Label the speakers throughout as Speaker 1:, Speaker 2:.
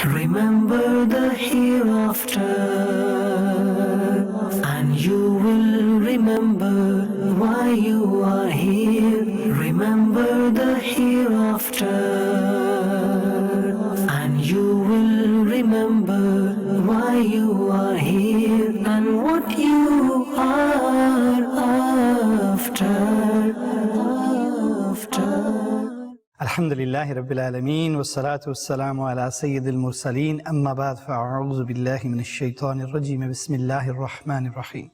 Speaker 1: Remember the hereafter, and you will remember why you are here. Remember the hereafter, and you will remember why you are here and what you are after.
Speaker 2: الحمد لله رب العالمين والصلاة والسلام على سيد المرسلين أما بعد فأعوذ بالله من الشيطان الرجيم بسم الله الرحمن الرحيم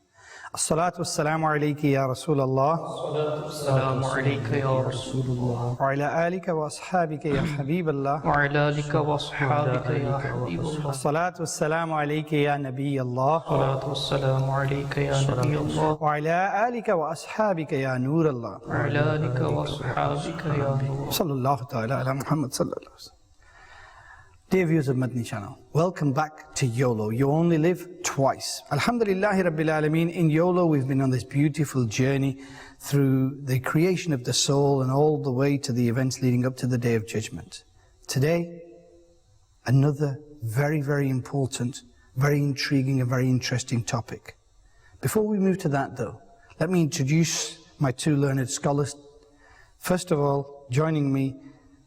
Speaker 2: الصلاة والسلام عليك يا رسول الله
Speaker 3: الصلاة والسلام عليك يا رسول الله
Speaker 2: وعلى آلك وأصحابك يا حبيب الله
Speaker 3: وعلى آلك وأصحابك يا حبيب الله
Speaker 2: الصلاة والسلام عليك يا نبي الله
Speaker 3: الصلاة والسلام عليك يا نبي الله
Speaker 2: وعلى آلك وأصحابك يا نور الله
Speaker 3: وعلى آلك وأصحابك يا نور
Speaker 2: صلى الله تعالى على محمد صلى الله عليه وسلم. Dear viewers of Madani Channel, welcome back to YOLO. You only live twice. Alhamdulillahi Rabbil Alameen. In YOLO, we've been on this beautiful journey through the creation of the soul and all the way to the events leading up to the Day of Judgment. Today, another very, very important, very intriguing and very interesting topic. Before we move to that though, let me introduce my two learned scholars. First of all, joining me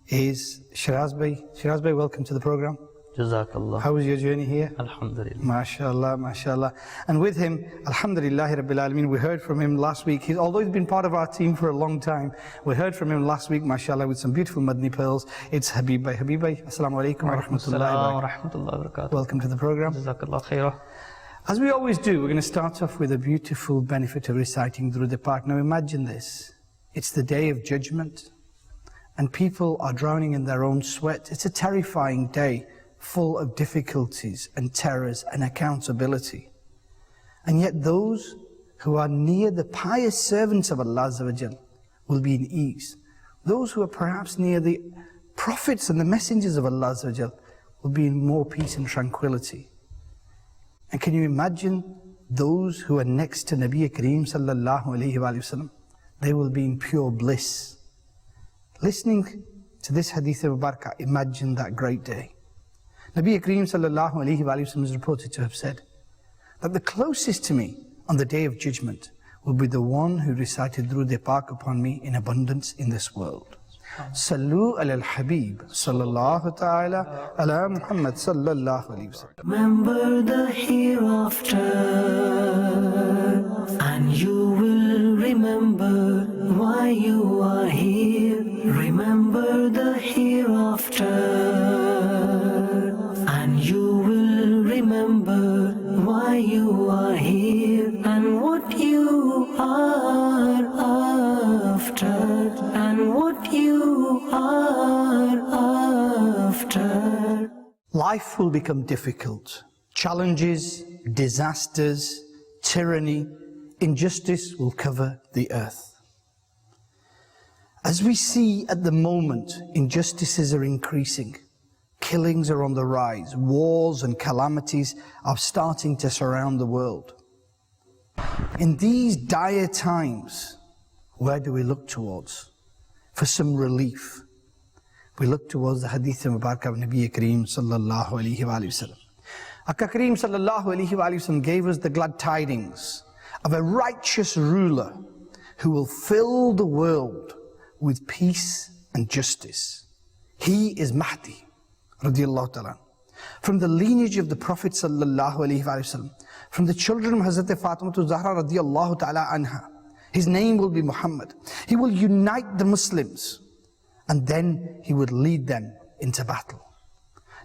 Speaker 2: is Shiraz Bhai. Shiraz Bhai, welcome to the program.
Speaker 4: Jazakallah.
Speaker 2: How was your journey here?
Speaker 4: Alhamdulillah.
Speaker 2: MashaAllah, MashaAllah. And with him, Alhamdulillahi Rabbil Alameen, we heard from him last week. Although he's been part of our team for a long time, we heard from him last week, MashaAllah, with some beautiful Madani pearls. It's Habib Bhai. Habib Bhai, Assalamu alaikum wa rahmatullahi wa barakatuh. Welcome to the program.
Speaker 4: Jazakallah khairah.
Speaker 2: As we always do, we're going to start off with a beautiful benefit of reciting Durud Pak. Now imagine this. It's the Day of Judgment, and people are drowning in their own sweat. It's a terrifying day, full of difficulties and terrors and accountability. And yet those who are near the pious servants of Allah Azza wa Jal will be in ease. Those who are perhaps near the prophets and the messengers of Allah Azza wa Jal will be in more peace and tranquility. And can you imagine those who are next to Nabi Kareem sallallahu alayhi wa sallam? They will be in pure bliss. Listening to this hadith of Barakah, imagine that great day. Nabi Kareem sallallahu alayhi wa sallam is reported to have said that the closest to me on the Day of Judgment will be the one who recited Durud Pak upon me in abundance in this world. Sallu ala al-Habib sallallahu ta'ala ala Muhammad sallallahu alayhi wa sallam.
Speaker 1: Remember the hereafter, and you will remember why you are here. Remember the hereafter, and you will remember why you are here and what you are after, and what you are after.
Speaker 2: Life will become difficult. Challenges, disasters, tyranny, injustice will cover the earth. As we see at the moment, injustices are increasing. Killings are on the rise. Wars and calamities are starting to surround the world. In these dire times, where do we look towards? For some relief. We look towards the hadith of Mubarak of Nabi Kareem sallallahu alayhi wa sallam. Akka Kareem sallallahu alayhi wa sallam gave us the glad tidings of a righteous ruler who will fill the world with peace and justice. He is Mahdi, radiallahu ta'ala. From the lineage of the Prophet sallallahu alayhi wa sallam, from the children of Hazrat Fatima Zahra radiallahu ta'ala anha. His name will be Muhammad. He will unite the Muslims, and then he would lead them into battle.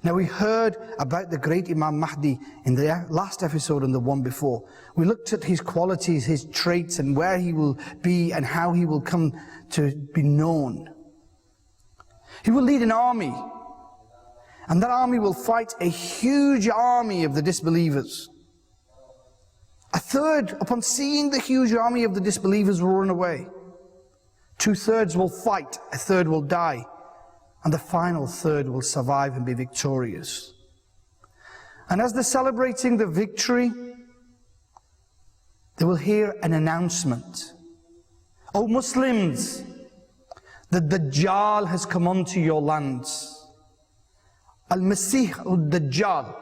Speaker 2: Now we heard about the great Imam Mahdi in the last episode and the one before. We looked at his qualities, his traits, and where he will be and how he will come to be known. He will lead an army, and that army will fight a huge army of the disbelievers. A third, upon seeing the huge army of the disbelievers, will run away. 2/3 will fight, a third will die, and the final third will survive and be victorious. And as they're celebrating the victory, they will hear an announcement. O Muslims, the Dajjal has come onto your lands. Al-Masih al-Dajjal,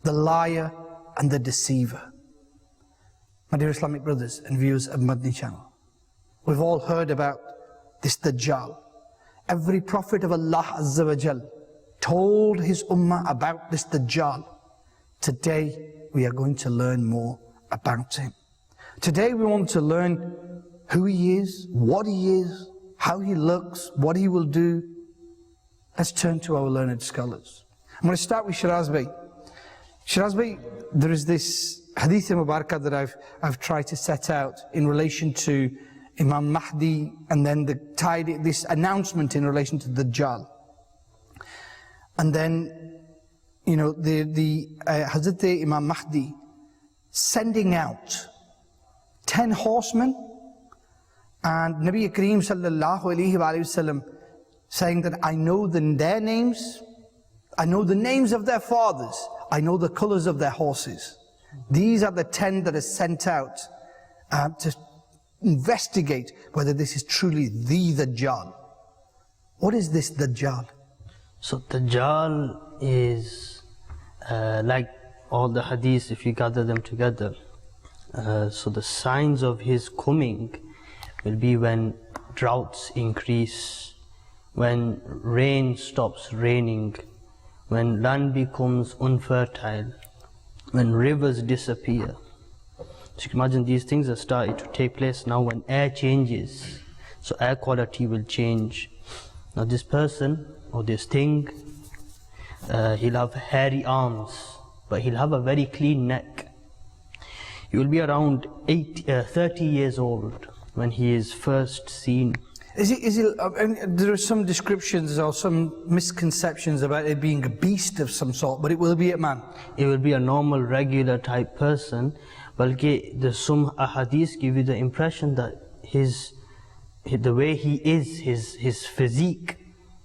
Speaker 2: the liar and the deceiver. My dear Islamic brothers and viewers of Madani Channel, we've all heard about this Dajjal. Every prophet of Allah Azza wa Jal told his ummah about this Dajjal. Today we are going to learn more about him. Today we want to learn who he is, what he is, how he looks, what he will do. Let's turn to our learned scholars. I'm going to start with Shiraz Bey. Shiraz Bey, there is this hadith mubarakah that I've tried to set out in relation to Imam Mahdi, and then this announcement in relation to the Dajjal. And then, you know, the Hazrat Imam Mahdi sending out 10 horsemen, and Nabi Kareem sallallahu alayhi wa sallam saying that I know their names, I know the names of their fathers, I know the colors of their horses. These are the 10 that are sent out to investigate whether this is truly the Dajjal. What is this Dajjal?
Speaker 4: So Dajjal is like all the hadiths, if you gather them together. So the signs of his coming will be when droughts increase, when rain stops raining, when land becomes unfertile, when rivers disappear. So you can imagine these things are starting to take place now when air changes. So air quality will change. Now this person or this thing, he'll have hairy arms, but he'll have a very clean neck. He will be around 30 years old when he is first seen. There are some descriptions or some misconceptions about it being a beast of some sort, but it will be a man. It will be a normal, regular type person. Balki, the some ahadith give you the impression that the way he is, his physique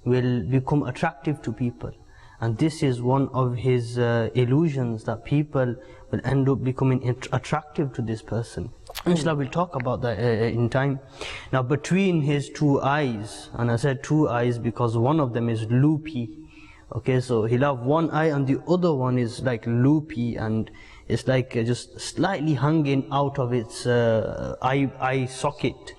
Speaker 4: will become attractive to people. And this is one of his illusions, that people will end up becoming attractive to this person. Inshallah, we'll talk about that in time. Now, between his two eyes, and I said two eyes because one of them is loopy. Okay, so he'll have one eye and the other one is like loopy, and it's like just slightly hanging out of its eye socket.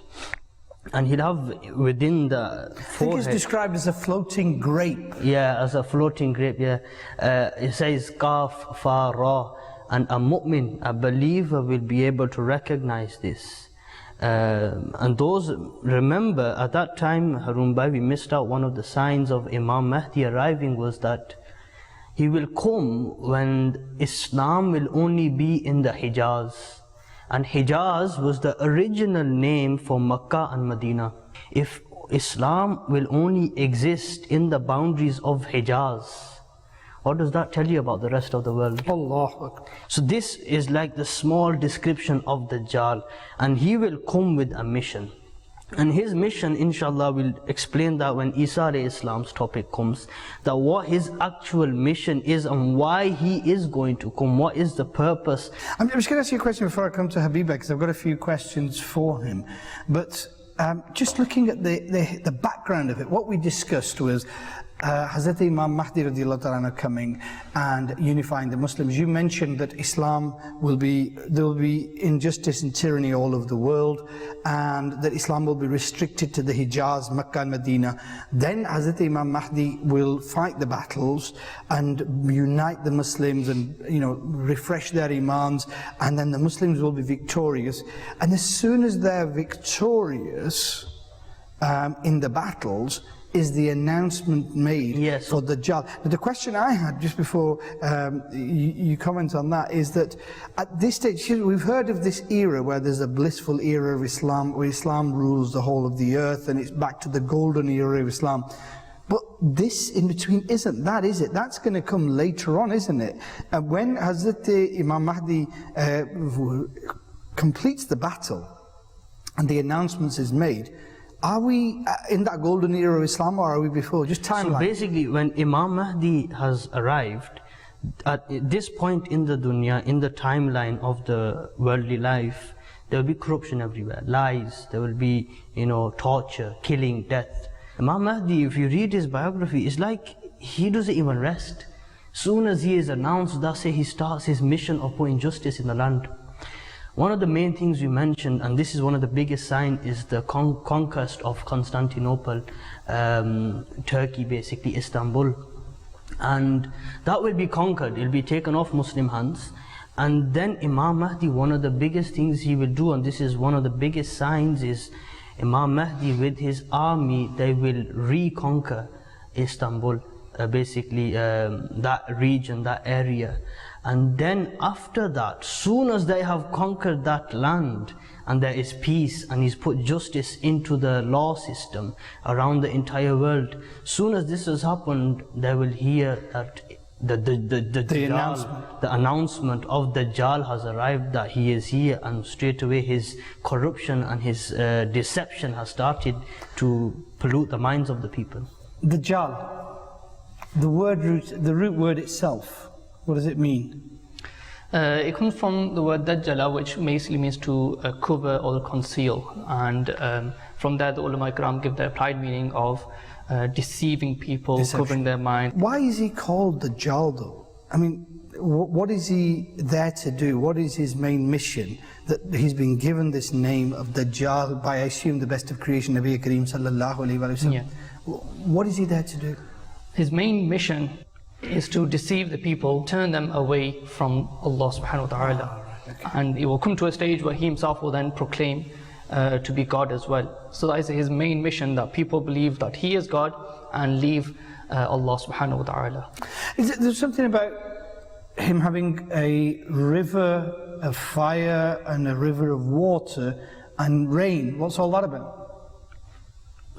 Speaker 4: And he'll have within the forehead, I think it's described as a floating grape. Yeah, as a floating grape, yeah. It says Qaf, Fa, Ra. And a mu'min, a believer, will be able to recognize this. And those, remember, at that time, Harun Bhai, we missed out one of the signs of Imam Mahdi arriving was that he will come when Islam will only be in the Hijaz. And Hijaz was the original name for Makkah and Medina. If Islam will only exist in the boundaries of Hijaz, what does that tell you about the rest of the world? Allah. So this is like the small description of Dajjal, and he will come with a mission. And his mission, inshallah, we'll explain that when Isa alayhi Islam's topic comes, that what his actual mission is and why he is going to come, what is the purpose.
Speaker 2: I'm just going to ask you a question before I come to Habiba, because I've got a few questions for him. But just looking at the background of it, what we discussed was Hazrat Imam Mahdi radiallahu ta'ala coming and unifying the Muslims. You mentioned that Islam there will be injustice and tyranny all over the world, and that Islam will be restricted to the Hijaz, Makkah and Medina. Then Hazrat Imam Mahdi will fight the battles and unite the Muslims and, you know, refresh their imans, and then the Muslims will be victorious. And as soon as they're victorious in the battles, is the announcement made for the Dajjal. But the question I had just before you comment on that is that at this stage, we've heard of this era where there's a blissful era of Islam, where Islam rules the whole of the earth, and it's back to the golden era of Islam. But this in between isn't that, is it? That's going to come later on, isn't it? And when Hazrat Imam Mahdi completes the battle and the announcements is made, are we in that golden era of Islam, or are we before? Just timeline.
Speaker 4: So basically, when Imam Mahdi has arrived, at this point in the dunya, in the timeline of the worldly life, there will be corruption everywhere, lies, there will be, torture, killing, death. Imam Mahdi, if you read his biography, it's like he doesn't even rest. Soon as he is announced, that's it, he starts his mission of putting justice in the land. One of the main things we mentioned, and this is one of the biggest signs, is the conquest of Constantinople, Turkey basically, Istanbul. And that will be conquered, it will be taken off Muslim hands. And then Imam Mahdi, one of the biggest things he will do, and this is one of the biggest signs, is Imam Mahdi with his army, they will reconquer Istanbul, basically that region, that area. And then after that, soon as they have conquered that land and there is peace and he's put justice into the law system around the entire world, soon as this has happened, they will hear that the announcement of Dajjal has arrived, that he is here, and straight away his corruption and his deception has started to pollute the minds of the people.
Speaker 2: Dajjal, the root word itself, what does it mean?
Speaker 3: It comes from the word Dajjala, which basically means to cover or conceal, and from there the ulama ikram give the applied meaning of deceiving people,
Speaker 2: Deception.
Speaker 3: covering their mind.
Speaker 2: Why is he called Dajjal though? I mean, what is he there to do? What is his main mission that he's been given this name of Dajjal by, I assume, the best of creation, Nabi Kareem sallallahu alayhi wa sallam?
Speaker 3: Yeah.
Speaker 2: What is he there to do?
Speaker 3: His main mission is to deceive the people, turn them away from Allah subhanahu wa ta'ala. And it will come to a stage where he himself will then proclaim to be God as well. So that is his main mission, that people believe that he is God and leave Allah subhanahu wa ta'ala.
Speaker 2: There's something about him having a river of fire and a river of water and rain. What's all that about?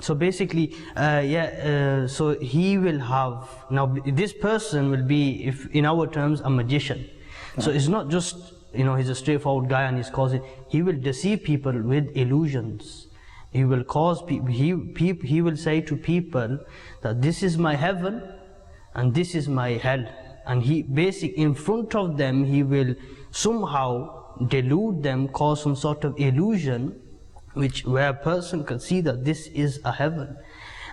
Speaker 4: So basically, so he will have, now this person will be, if in our terms, a magician. So it's not just, he's a straightforward guy and he's causing, he will deceive people with illusions. He will cause people, he will say to people that this is my heaven and this is my hell. And he basically, in front of them, he will somehow delude them, cause some sort of illusion, where a person can see that this is a heaven.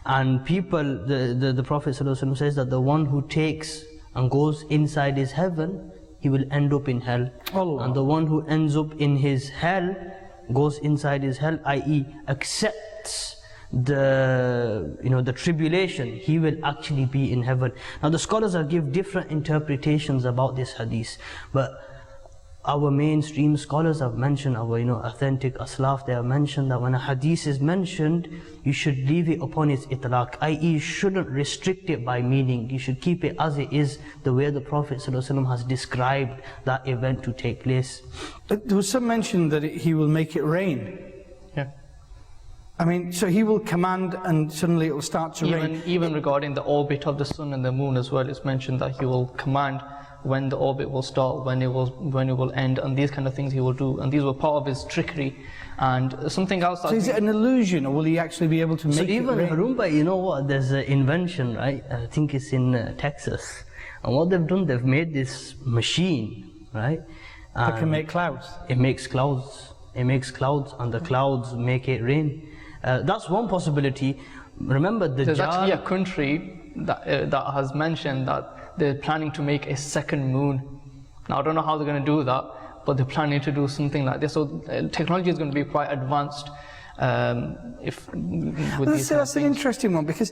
Speaker 4: And people, the Prophet ﷺ says that the one who takes and goes inside his heaven, he will end up in hell. Allah. And the one who ends up in his hell, goes inside his hell, i.e. accepts the tribulation, he will actually be in heaven. Now the scholars have given different interpretations about this hadith, but our mainstream scholars have mentioned, our authentic aslaf, they have mentioned that when a hadith is mentioned, you should leave it upon its itlaq, i.e. you shouldn't restrict it by meaning, you should keep it as it is, the way the Prophet ﷺ has described that event to take place.
Speaker 2: There was some mention that he will make it rain.
Speaker 3: Yeah.
Speaker 2: I mean, so he will command and suddenly it will start to rain.
Speaker 3: Even regarding the orbit of the sun and the moon as well, it's mentioned that he will command when the orbit will start, when it will end, and these kind of things he will do, and these were part of his trickery. And something else.
Speaker 2: So is it an illusion, or will he actually be able to make it rain?
Speaker 4: So even Harumba, you know what? There's an invention, right? I think it's in Texas, and what they've done, they've made this machine, right?
Speaker 2: That can make clouds.
Speaker 4: It makes clouds. It makes clouds, and the clouds make it rain. That's one possibility. Remember,
Speaker 3: there's actually a country that has mentioned that they're planning to make a second moon. Now I don't know how they're going to do that, but they're planning to do something like this. So technology is going to be quite advanced. That's
Speaker 2: an interesting one, because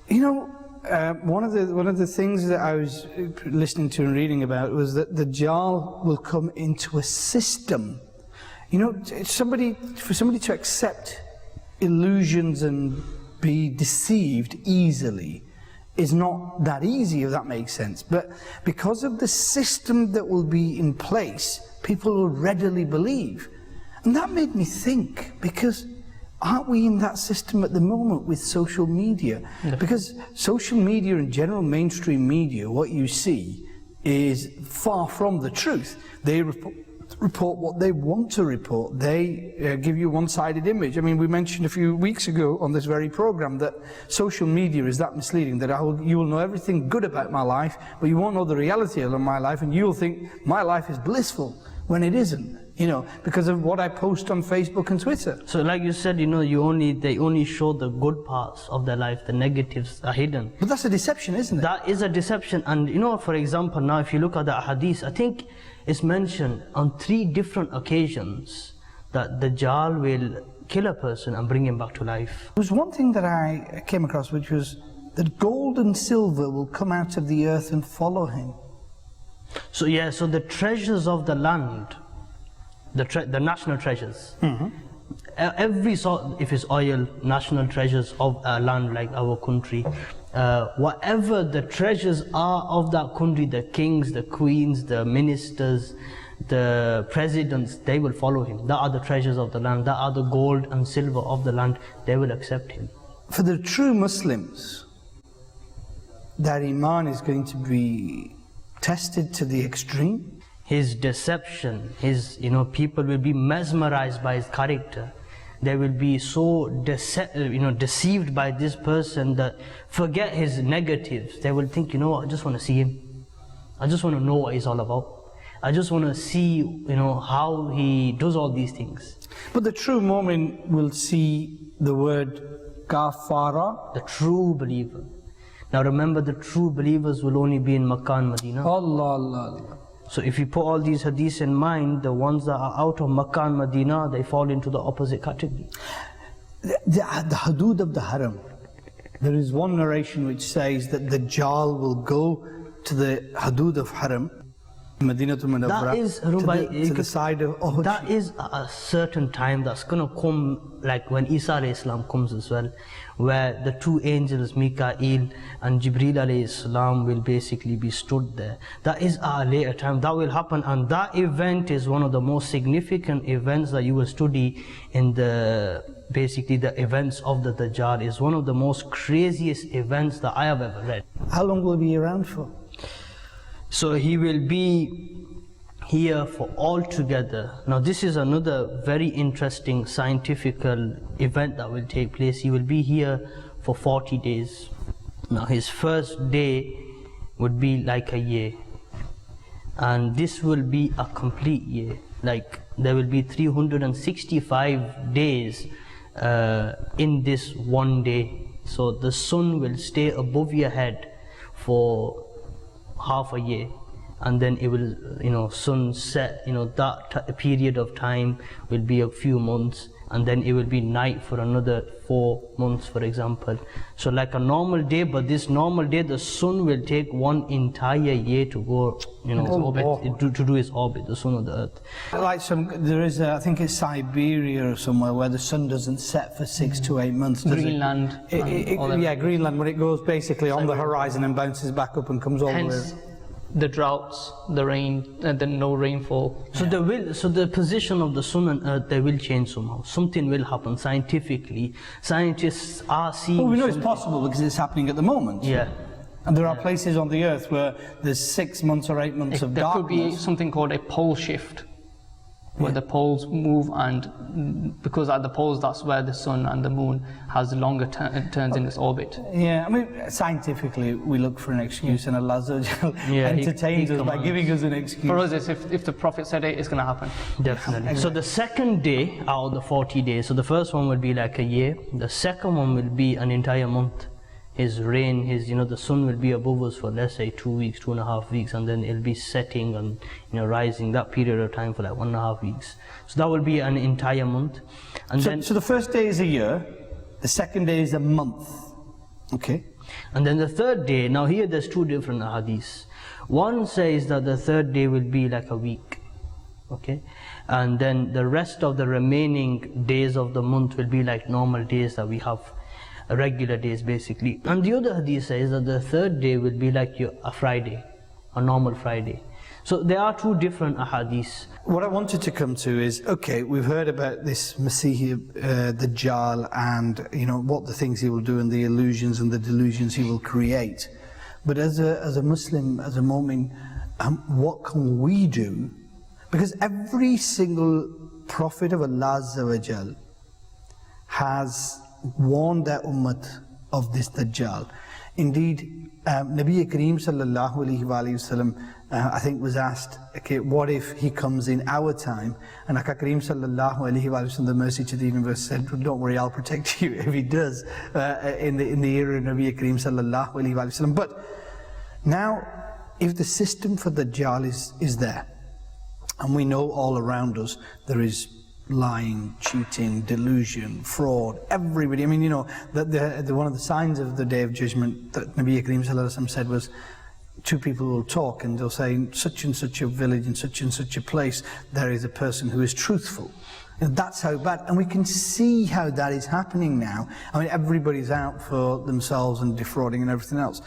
Speaker 2: one of the things that I was listening to and reading about was that the Dajjal will come into a system. For somebody to accept illusions and be deceived easily is not that easy, if that makes sense. But because of the system that will be in place, people will readily believe. And that made me think, because aren't we in that system at the moment with social media? Yeah. Because social media and general mainstream media, what you see is far from the truth. They report what they want to report. They give you a one-sided image. I mean, we mentioned a few weeks ago on this very program that social media is that misleading, that you will know everything good about my life, but you won't know the reality of my life, and you will think my life is blissful when it isn't. you know, because of what I post on Facebook and Twitter.
Speaker 4: So like you said, you know, they only show the good parts of their life, the negatives are hidden.
Speaker 2: But that's a deception, isn't it?
Speaker 4: That is a deception. And you know, for example, now if you look at the hadith, I think it's mentioned on 3 different occasions that Dajjal will kill a person and bring him back to life.
Speaker 2: There was one thing that I came across, which was that gold and silver will come out of the earth and follow him.
Speaker 4: So yeah, so the treasures of the land, the national treasures, every sort, if it's oil, national treasures of a land like our country, whatever the treasures are of that country, the kings, the queens, the ministers, the presidents, they will follow him. That are the treasures of the land, that are the gold and silver of the land, they will accept him.
Speaker 2: For the true Muslims, their iman is going to be tested to the extreme.
Speaker 4: His deception, people will be mesmerized by his character. They will be so deceived by this person that forget his negatives. They will think, I just want to see him. I just want to know what he's all about. I just want to see, how he does all these things.
Speaker 2: But the true mu'min will see the word Ghaffara.
Speaker 4: The true believer. Now remember, the true believers will only be in Makkah and Medina.
Speaker 2: Allah, Allah, Allah.
Speaker 4: So if you put all these hadiths in mind, the ones that are out of Makkah and Medina, they fall into the opposite category.
Speaker 2: The Hadood of the Haram. There is one narration which says that the Dajjal will go to the Hadood of Haram, Madinah to Munawwara, to the side of Uhud.
Speaker 4: That is a certain time that's going to come, like when Isa alayhi salam comes as well, where the 2 angels, Mikael and Jibreel alayhi salam, will basically be stood there. That is a later time, that will happen, and that event is one of the most significant events that you will study in the events of the Dajjal. Is one of the most craziest events that I have ever read.
Speaker 2: How long will he be around for?
Speaker 4: So he will be here for altogether. Now this is another very interesting scientific event that will take place. He will be here for 40 days. Now his first day would be like a year. And this will be a complete year. Like there will be 365 days in this one day. So the sun will stay above your head for half a year, and then it will, sun set, that period of time will be a few months, and then it will be night for another 4 months, for example. So like a normal day, but this normal day, the sun will take 1 entire year to go, to do its orbit, the sun of the earth.
Speaker 2: Like there is, I think it's Siberia or somewhere where the sun doesn't set for 6 to 8 months.
Speaker 3: Greenland.
Speaker 2: Yeah, Greenland, when it goes basically on the horizon and bounces back up and comes all the way.
Speaker 3: The droughts, the rain, the no rainfall.
Speaker 4: So the position of the sun and earth, they will change somehow. Something will happen scientifically. Scientists are seeing.
Speaker 2: Well, we know it's possible because it's happening at the moment.
Speaker 4: Yeah.
Speaker 2: And there are places on the earth where there's 6 months or 8 months of darkness.
Speaker 3: There could be something called a pole shift, where the poles move, and because at the poles, that's where the sun and the moon has longer turns in its orbit.
Speaker 2: Yeah, I mean, scientifically, we look for an excuse, and Allah entertains us by giving us an excuse.
Speaker 3: For us, it's if the Prophet said it, it's going to happen.
Speaker 4: Definitely. So the second day out of the 40 days, so the first one will be like a year, the second one will be an entire month. His reign, the sun will be above us for, let's say, 2 weeks, 2.5 weeks, and then it'll be setting and rising, that period of time for like 1.5 weeks. So that will be an entire month. And
Speaker 2: so the first day is a year, the second day is a month. Okay.
Speaker 4: And then the third day, now here there's 2 different hadiths. One says that the third day will be like a week. Okay. And then the rest of the remaining days of the month will be like normal days that we have. Regular days basically. And the other hadith says that the third day will be like a Friday, a normal Friday. So there are 2 different ahadiths.
Speaker 2: What I wanted to come to is, okay, we've heard about this Masih Dajjal and what the things he will do and the illusions and the delusions he will create. But as a Muslim, as a mu'min, what can we do? Because every single prophet of Allah Azza wa Jal has warned their ummah of this Dajjal. Indeed, Nabi Kareem sallallahu alayhi wa sallam, I think was asked, okay, what if he comes in our time? And Aka Kareem sallallahu alayhi wa sallam, the mercy to the universe, said, don't worry, I'll protect you if he does, in the era of Nabi Kareem sallallahu alayhi wa sallam. But now, if the system for Dajjal is there, and we know all around us there is lying, cheating, delusion, fraud, everybody. I mean, you know, one of the signs of the Day of Judgment that Nabi Kareem sallallahu alaihi wasallam said was, two people will talk and they'll say, in such and such a village, in such and such a place, there is a person who is truthful. And that's how bad, and we can see how that is happening now. I mean, everybody's out for themselves and defrauding and everything else.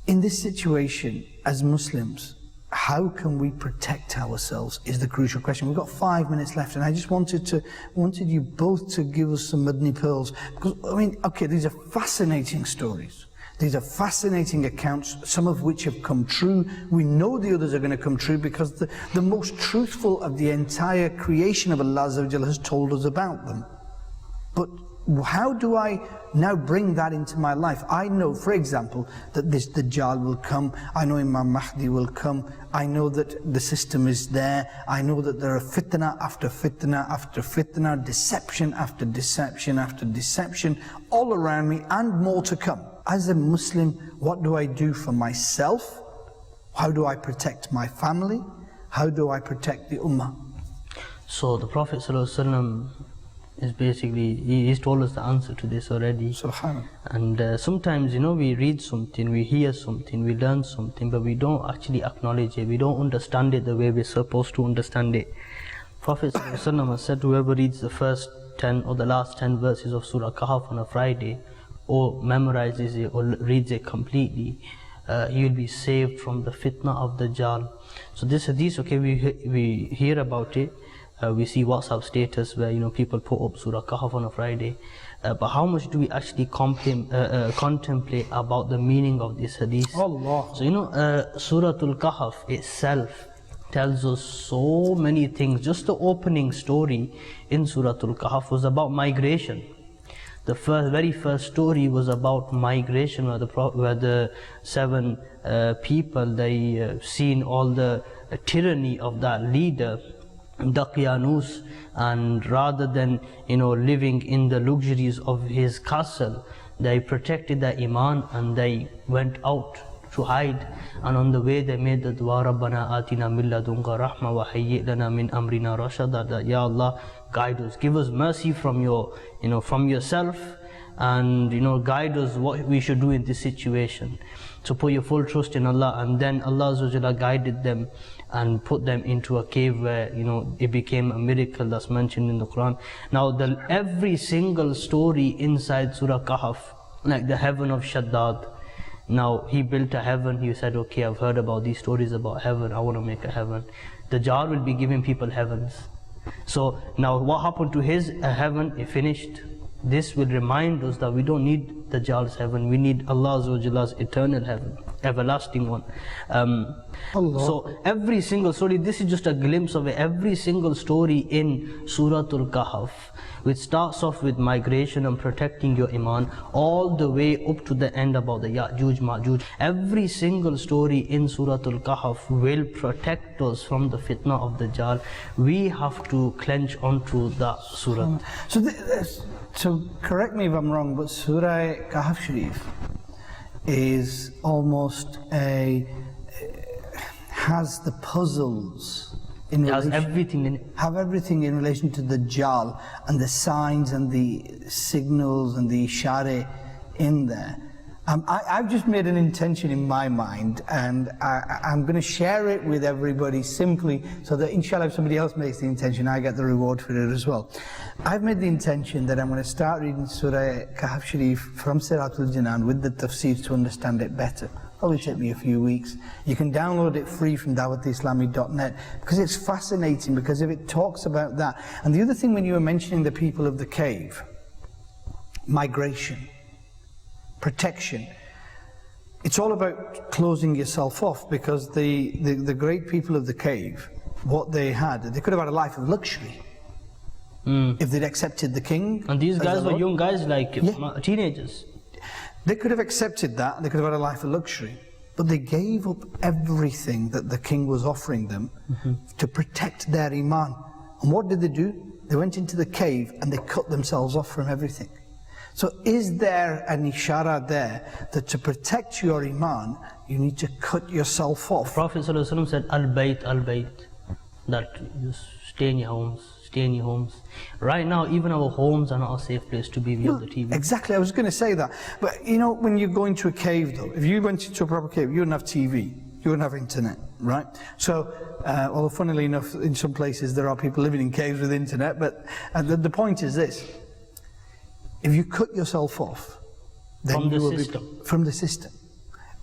Speaker 2: In this situation, as Muslims, how can we protect ourselves is the crucial question. We've got 5 minutes left, and I just wanted you both to give us some Madani pearls, because I mean, okay, these are fascinating stories. These are fascinating accounts, some of which have come true. We know the others are going to come true because the most truthful of the entire creation of Allah Azza wa Jalla has told us about them. But how do I now bring that into my life? I know, for example, that this Dajjal will come. I know Imam Mahdi will come. I know that the system is there. I know that there are fitna after fitna after fitna, deception after deception after deception, all around me, and more to come. As a Muslim, what do I do for myself? How do I protect my family? How do I protect the Ummah?
Speaker 4: So the Prophet ﷺ is basically, he's told us the answer to this already.
Speaker 2: Subhanallah.
Speaker 4: And sometimes, you know, we read something, we hear something, we learn something, but we don't actually acknowledge it. We don't understand it the way we're supposed to understand it. Prophet ﷺ has said, whoever reads the first 10 or the last 10 verses of Surah Kahf on a Friday, or memorizes it or reads it completely, he will be saved from the fitna of Dajjal. So this hadith, okay, we hear about it. We see WhatsApp status where, you know, people put up Surah Kahf on a Friday, but how much do we actually contemplate about the meaning of this hadith?
Speaker 2: Allah.
Speaker 4: So, you know, Suratul Kahf itself tells us so many things. Just the opening story in Suratul Kahf was about migration. The very first story was about migration, where the 7 people, they seen all the tyranny of that leader, Daqyanus, and rather than, you know, living in the luxuries of his castle, they protected their iman and they went out to hide. And on the way they made the dua, Rabbana atina min ladunka rahma wa hayyi lana min amrina rashada, that Ya Allah, guide us, give us mercy from your, you know, from yourself, and, you know, guide us what we should do in this situation. So put your full trust in Allah. And then Allah Azza wa Jalla guided them and put them into a cave where, you know, it became a miracle that's mentioned in the Quran. Now every single story inside Surah Kahf, like the heaven of Shaddad, now he built a heaven. He said, okay, I've heard about these stories about heaven, I want to make a heaven. Dajjal will be giving people heavens. So now what happened to his heaven? It finished. This will remind us that we don't need Dajjal's heaven, we need Allah Azza wa Jalla's eternal heaven, everlasting one. So every single story, this is just a glimpse of it, every single story in Suratul Kahf, which starts off with migration and protecting your iman, all the way up to the end about the Ya'juj Ma'juj. Every single story in Suratul Kahf will protect us from the fitna of Dajjal. We have to clench onto that surah.
Speaker 2: So correct me if I'm wrong, but Surah Kahf Sharif is almost has the puzzles in relation,
Speaker 4: has everything in it.
Speaker 2: Have everything in relation to the Dajjal and the signs and the signals and the ishare in there. I've just made an intention in my mind, and I'm going to share it with everybody simply so that inshallah if somebody else makes the intention, I get the reward for it as well. I've made the intention that I'm going to start reading Surah Kahf Sharif from Siratul Jinan with the tafsir to understand it better. Probably take me a few weeks. You can download it free from dawatislami.net because it's fascinating, because if it talks about that. And the other thing, when you were mentioning the people of the cave, migration, protection, it's all about closing yourself off, because the great people of the cave, what they had, they could have had a life of luxury if they'd accepted the king.
Speaker 4: And these guys were young guys, like teenagers.
Speaker 2: They could have accepted that, and they could have had a life of luxury. But they gave up everything that the king was offering them to protect their iman. And what did they do? They went into the cave and they cut themselves off from everything. So is there an ishara there that to protect your iman, you need to cut yourself off?
Speaker 4: Prophet ﷺ said, Al-Bayt, Al-Bayt, that just stay in your homes, stay in your homes. Right now, even our homes are not a safe place to be via the TV.
Speaker 2: Exactly, I was going to say that. But you know, when you go into a cave though, if you went into a proper cave, you wouldn't have TV, you wouldn't have internet, right? So, although funnily enough, in some places there are people living in caves with internet, but the point is this. If you cut yourself off, then
Speaker 4: from
Speaker 2: you
Speaker 4: the
Speaker 2: will
Speaker 4: system.
Speaker 2: From the system.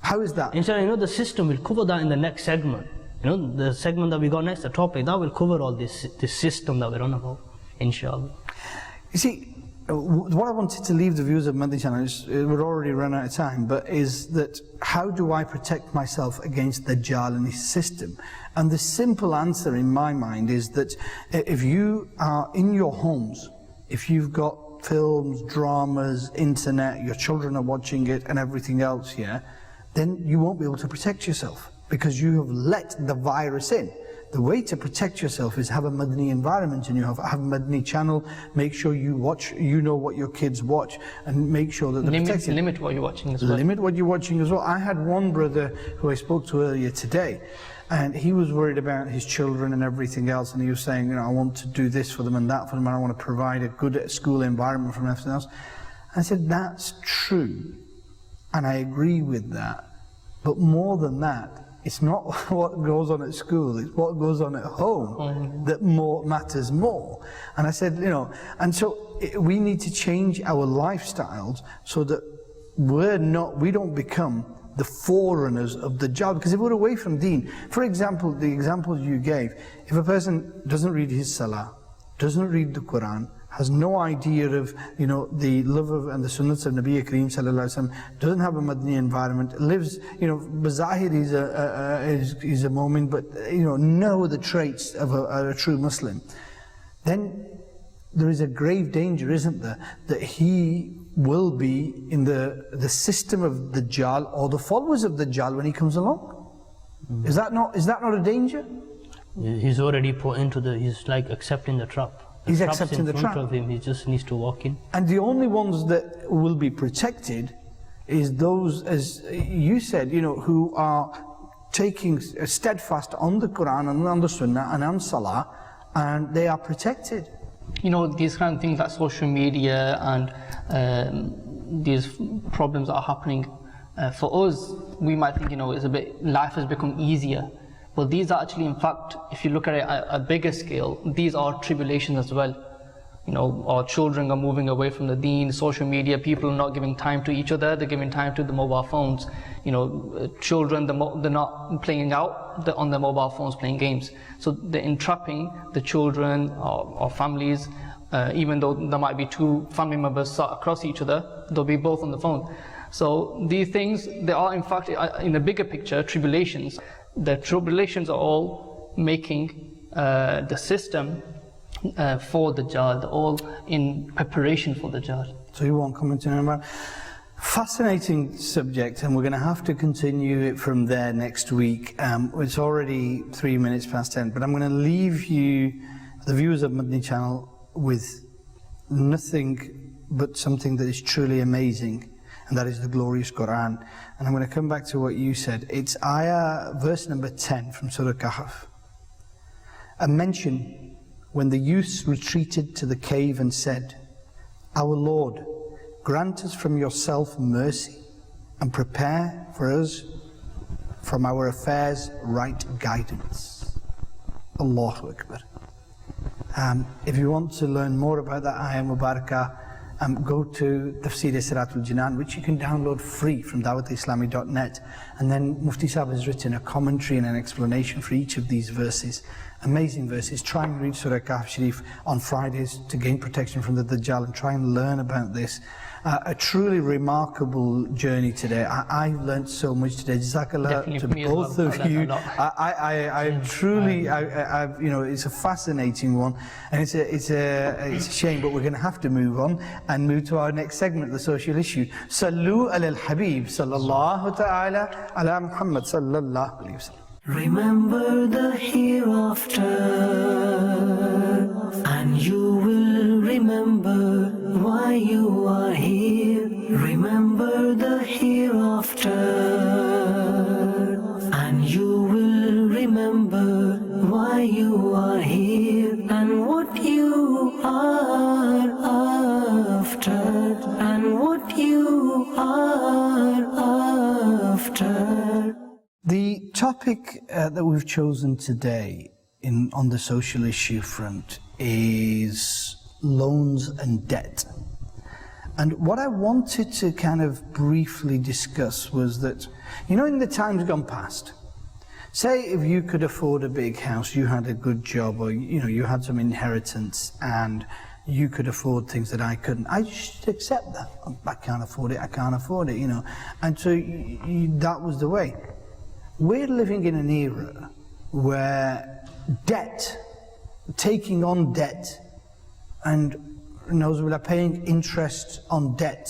Speaker 2: How is that?
Speaker 4: Inshallah, you know, the system will cover that in the next segment. You know, the segment that we got next, the topic, that will cover all this system that we're on about, inshallah.
Speaker 2: You see, what I wanted to leave the viewers of Madani Channel is, we're already run out of time, but is that how do I protect myself against Dajjal and his system? And the simple answer in my mind is that if you are in your homes, if you've got films, dramas, internet, your children are watching it and everything else, yeah, then you won't be able to protect yourself because you have let the virus in. The way to protect yourself is have a Madani environment, and you have a Madani channel. Make sure you watch, you know what your kids watch, and make sure that they're protected.
Speaker 3: Limit what you're watching as well.
Speaker 2: Limit what you're watching as well. I had one brother who I spoke to earlier today, and he was worried about his children and everything else, and he was saying, you know, I want to do this for them and that for them, and I want to provide a good school environment for them and everything else. I said, that's true, and I agree with that, but more than that, it's not what goes on at school, it's what goes on at home that matters more. And I said, you know, and so we need to change our lifestyles so that we don't become the forerunners of Dajjal, because if we're away from deen, for example, the example you gave, if a person doesn't read his salah, doesn't read the Quran, has no idea of, you know, the love of and the sunnahs of Nabi Kareem sallallahu alaihi wasallam, doesn't have a Madani environment, lives, you know, Bazahir is a moment, but, you know the traits of a true Muslim, then there is a grave danger, isn't there, that he will be in the system of Dajjal or the followers of Dajjal when he comes along. Is that not a danger?
Speaker 4: He's already put into he's like accepting the trap.
Speaker 2: He's accepting the trap.
Speaker 4: In front of him, he just needs to walk in.
Speaker 2: And the only ones that will be protected is those, as you said, you know, who are taking steadfast on the Quran and on the Sunnah and on Salah, and they are protected.
Speaker 3: You know, these kind of things like social media and these problems that are happening, for us, we might think, you know, life has become easier. But these are actually, in fact, if you look at it at a bigger scale, these are tribulations as well. You know, our children are moving away from the deen, social media, people are not giving time to each other, they're giving time to the mobile phones. You know, children, they're not playing out, they're on their mobile phones playing games. So they're entrapping the children or families, even though there might be two family members sat across each other, they'll be both on the phone. So these things, they are in fact, in the bigger picture, tribulations. The tribulations are all making the system for Dajjal, they're all in preparation for Dajjal.
Speaker 2: So you won't come into about fascinating subject, and we're going to have to continue it from there next week. It's already 3 minutes past 10, but I'm going to leave you, the viewers of Madani Channel, with nothing but something that is truly amazing, and that is the glorious Quran. And I'm going to come back to what you said. It's verse number 10 from Surah Kahf. A mention when the youths retreated to the cave and said, Our Lord, grant us from yourself mercy and prepare for us from our affairs right guidance. Allahu Akbar. If you want to learn more about that ayah Mubarakah, go to Tafsir Siratul Jinan, which you can download free from dawatislami.net, and then Mufti Sahib has written a commentary and an explanation for each of these verses. Amazing verses. Try and read Surah Kahf Sharif on Fridays to gain protection from the Dajjal, and try and learn about this. A truly remarkable journey today. I learned so much today. Jazakallah to both of you. I truly, you know, it's a fascinating one, and it's a shame, but we're going to have to move on and move to our next segment, the social issue. Sallu ala al-Habib sallallahu ta'ala ala Muhammad sallallahu alayhi wa sallam.
Speaker 1: Remember the hereafter, and you will remember why you are here. Remember the hereafter, and you will remember why you are here and what you are after, and what you are after.
Speaker 2: The topic that we've chosen today on the social issue front is loans and debt. And what I wanted to kind of briefly discuss was that, you know, in the times gone past, say if you could afford a big house, you had a good job, or you know, you had some inheritance and you could afford things that I couldn't, I just accept that. I can't afford it, you know. And so that was the way. We're living in an era where debt, taking on debt, and paying interest on debt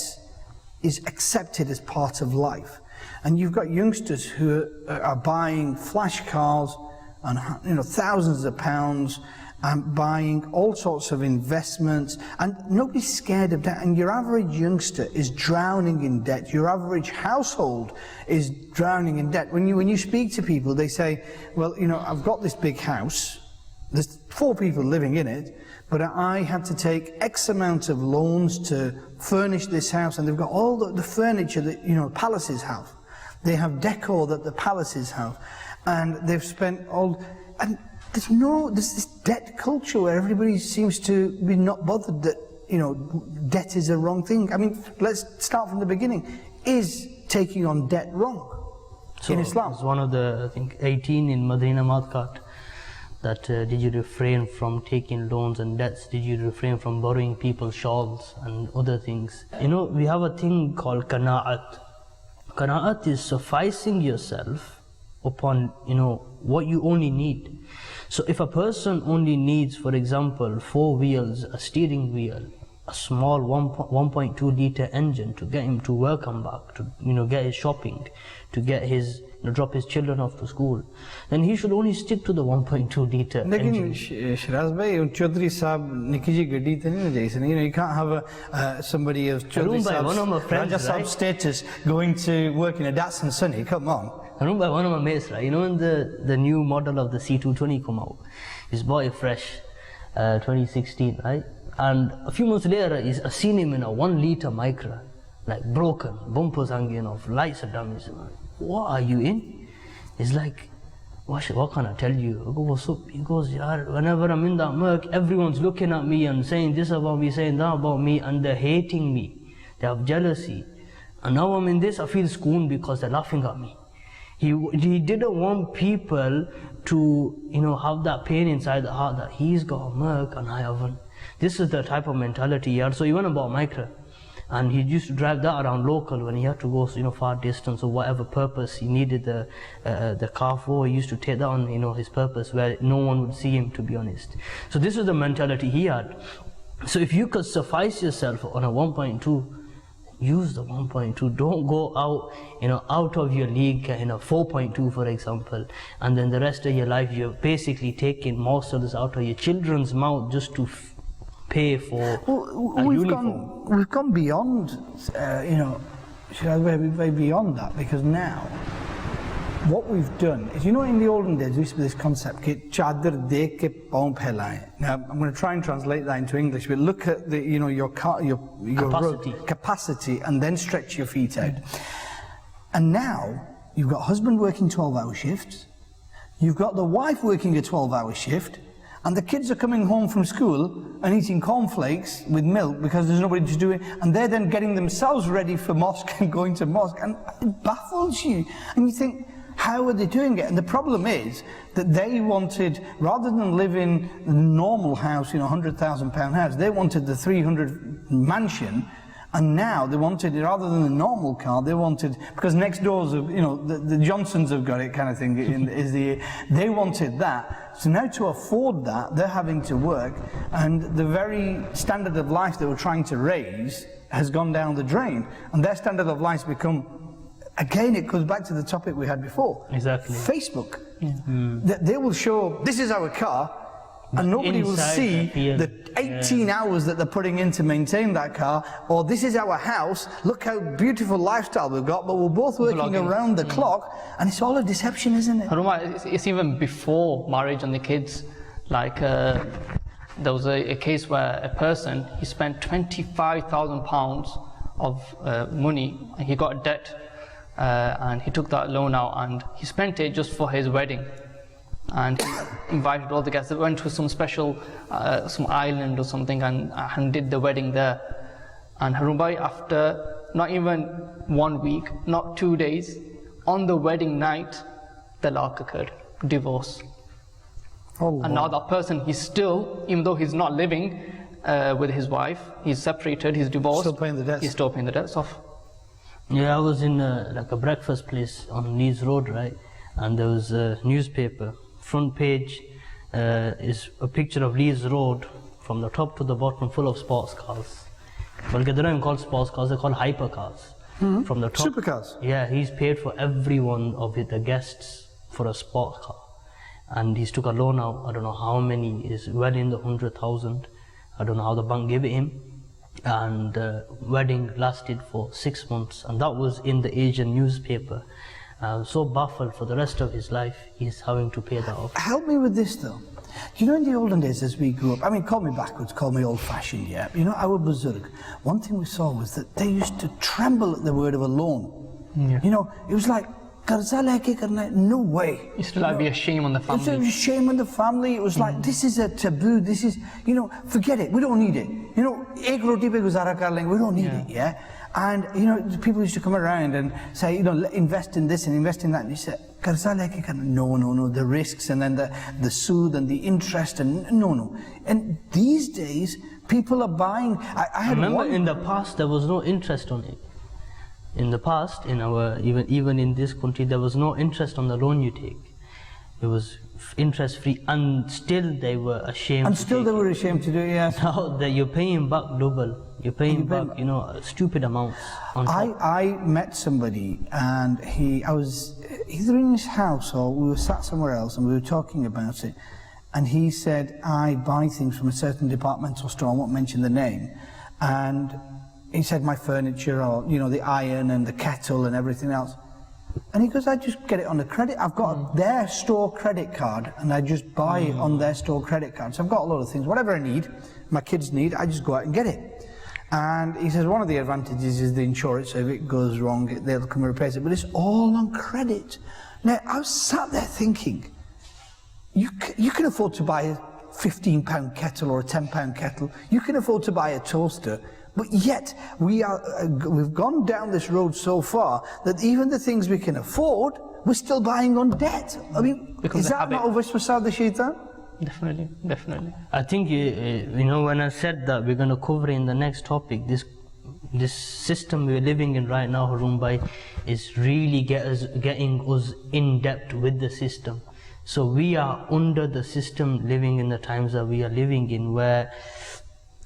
Speaker 2: is accepted as part of life. And you've got youngsters who are buying flash cars and, you know, thousands of pounds, and buying all sorts of investments, and nobody's scared of debt. And your average youngster is drowning in debt. Your average household is drowning in debt. When you speak to people, they say, well, you know, I've got this big house, there's 4 people living in it, but I had to take X amount of loans to furnish this house, and they've got all the furniture that, you know, palaces have. They have decor that the palaces have, and they've spent all, and there's this debt culture where everybody seems to be not bothered that, you know, debt is a wrong thing. I mean, let's start from the beginning. Is taking on debt wrong in Islam?
Speaker 4: It's one of the, I think, 18 in Madani Channel that did you refrain from taking loans and debts? Did you refrain from borrowing people's shawls and other things? You know, we have a thing called qana'at. Qana'at is sufficing yourself upon, you know, what you only need. So if a person only needs, for example, 4 wheels, a steering wheel, a small 1.2 liter engine to get him to work and back, to, you know, get his shopping, to get his, you know, drop his children off to school, then he should only stick to the 1.2 liter engine.
Speaker 2: Shiraz bhai, Chaudhry Sahab, Nikki ji gaddi to nahi jaise. You know, you can't have somebody of Chaudhry Sahab's, Raja Sahab's status going to work in a Datsun Sunny. Come on.
Speaker 4: I remember one of my mates, right, you know, when the new model of the C220 come out, he's bought it fresh, 2016, right? And a few months later, I seen him in a 1 liter Micra, like broken, bumpers hanging off, lights are damaged. What are you in? He's like, what can I tell you? I go, what's up? He goes, yeah, whenever I'm in that Merc, everyone's looking at me and saying this about me, saying that about me, and they're hating me. They have jealousy. And now I'm in this, I feel scorned because they're laughing at me. He didn't want people to, you know, have that pain inside the heart that he's got a Merc and I haven't. This is the type of mentality he had. So he went and bought Micra, and he used to drive that around local when he had to go, you know, far distance or whatever purpose he needed the car for. He used to take that on, you know, his purpose where no one would see him, to be honest. So this is the mentality he had. So if you could suffice yourself on a 1.2, use the 1.2. Don't go out, you know, out of your league in a 4.2, for example, and then the rest of your life you're basically taking most of this out of your children's mouth just to pay for a uniform.
Speaker 2: We've gone beyond, you know, way beyond that, because now what we've done is, you know, in the olden days, there used to be this concept, chadar dekh ke paun phailaye. Now, I'm going to try and translate that into English, but look at the, you know, your capacity, and then stretch your feet out. And now, you've got husband working 12-hour shifts, you've got the wife working a 12-hour shift, and the kids are coming home from school and eating cornflakes with milk because there's nobody to do it, and they're then getting themselves ready for mosque and going to mosque, and it baffles you. And you think, how are they doing it? And the problem is that they wanted, rather than live in a normal house, you know, £100,000 house, they wanted the 300 mansion, And now they wanted, rather than the normal car, they wanted, because next doors, the Johnsons have got it kind of thing, they wanted that. So now to afford that, they're having to work, and the very standard of life they were trying to raise has gone down the drain. And their standard of life's become, again, it goes back to the topic we had before.
Speaker 4: Exactly.
Speaker 2: Facebook. Yeah. They will show, this is our car, and nobody will see the 18 hours that they're putting in to maintain that car, or this is our house, look how beautiful lifestyle we've got, but we're both working around the clock, and it's all a deception, isn't it?
Speaker 3: It's even before marriage and the kids. Like there was a case where a person, he spent £25,000 of money, and he got debt, and he took that loan out, and he spent it just for his wedding. And he invited all the guests. They went to some special, some island or something, and did the wedding there. And Harun Bhai, after not even 1 week, not 2 days, on the wedding night, talaq occurred, divorce. And now that person, he's still, even though he's not living with his wife, he's separated, he's divorced,
Speaker 2: still paying the debts.
Speaker 3: He's still paying the debts off.
Speaker 4: Yeah, I was in like a breakfast place on Leeds Road, right? And there was a newspaper. Front page is a picture of Leeds Road from the top to the bottom, full of sports cars. But they're not even called sports cars, they're called hypercars. From the top,
Speaker 2: Supercars.
Speaker 4: Yeah, he's paid for every one of the guests for a sport car, and he's took a loan out. I don't know how many, is well in the 100,000. I don't know how the bank gave it him, and wedding lasted for 6 months, and that was in the Asian newspaper. So baffled for the rest of his life, he's having to pay that off.
Speaker 2: Help me with this though. You know, in the olden days as we grew up, I mean, call me backwards, call me old-fashioned, yeah? You know, our Buzurg, one thing we saw was that they used to tremble at the word of a loan.
Speaker 3: Yeah.
Speaker 2: You know, it was like, Karza leke karna, no way.
Speaker 3: It used to like be a shame on the family.
Speaker 2: It was a shame on the family. It was like, this is a taboo, this is, you know, forget it, we don't need it. You know, ek roti pe guzara kar lenge, we don't need it, yeah? And, you know, people used to come around and say, you know, invest in this and invest in that. And you said, Karza leke karna, no, the risks and then the sood and the interest and no. And these days, people are buying, I
Speaker 4: remember in the past, there was no interest on it. In the past, in our even in this country, there was no interest on the loan you take. It was interest free, and still they were ashamed.
Speaker 2: And still they were ashamed to do it. Yes.
Speaker 4: Now that you're paying back double, you're paying back, you know, stupid amounts.
Speaker 2: I met somebody, and I was either in his house or we were sat somewhere else, and we were talking about it. And he said, I buy things from a certain departmental store. I won't mention the name, and he said my furniture, or you know, the iron and the kettle and everything else. And he goes, I just get it on the credit. I've got their store credit card, and I just buy it on their store credit card. So I've got a lot of things, whatever I need, my kids need, I just go out and get it. And he says one of the advantages is they insure it, so if it goes wrong, they'll come and replace it. But it's all on credit. Now, I was sat there thinking, you can afford to buy a £15 kettle or a £10 kettle. You can afford to buy a toaster. But yet, we've gone down this road so far that even the things we can afford, we're still buying on debt. I mean, is that not waswasa of the shaitan?
Speaker 3: Definitely.
Speaker 4: I think, you know, when I said that we're going to cover in the next topic, this system we're living in right now, Harun Bhai, is really getting us in depth with the system. So we are under the system, living in the times that we are living in, where,